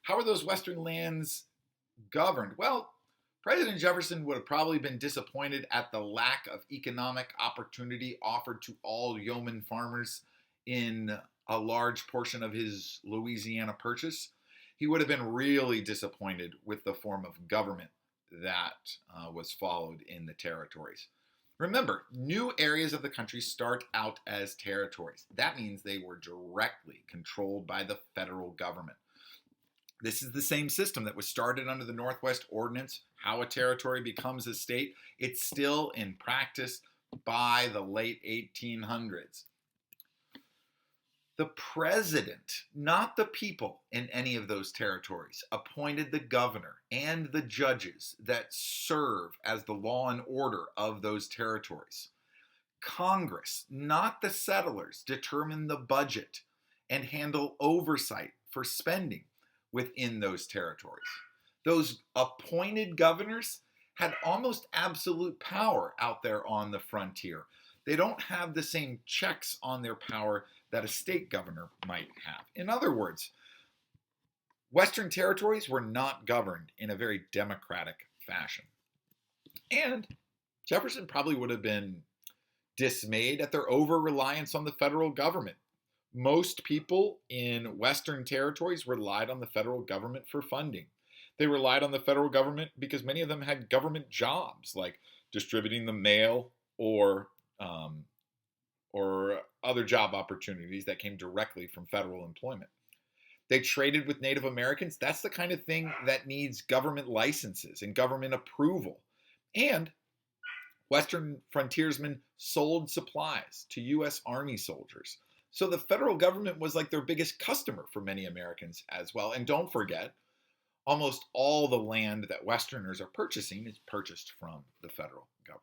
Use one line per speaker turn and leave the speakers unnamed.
How are those Western lands governed? Well, President Jefferson would have probably been disappointed at the lack of economic opportunity offered to all yeoman farmers in a large portion of his Louisiana purchase. He would have been really disappointed with the form of government that was followed in the territories. Remember, new areas of the country start out as territories. That means they were directly controlled by the federal government. This is the same system that was started under the Northwest Ordinance, how a territory becomes a state. It's still in practice by the late 1800s. The president, not the people in any of those territories, appointed the governor and the judges that serve as the law and order of those territories. Congress, not the settlers, determine the budget and handle oversight for spending within those territories. Those appointed governors had almost absolute power out there on the frontier. They don't have the same checks on their power that a state governor might have. In other words, Western territories were not governed in a very democratic fashion. And Jefferson probably would have been dismayed at their over reliance on the federal government. Most people in Western territories relied on the federal government for funding. They relied on the federal government because many of them had government jobs like distributing the mail um, or other job opportunities that came directly from federal employment. They traded with Native Americans. That's the kind of thing that needs government licenses and government approval. And Western frontiersmen sold supplies to U.S. Army soldiers. So the federal government was like their biggest customer for many Americans as well. And don't forget, almost all the land that Westerners are purchasing is purchased from the federal government.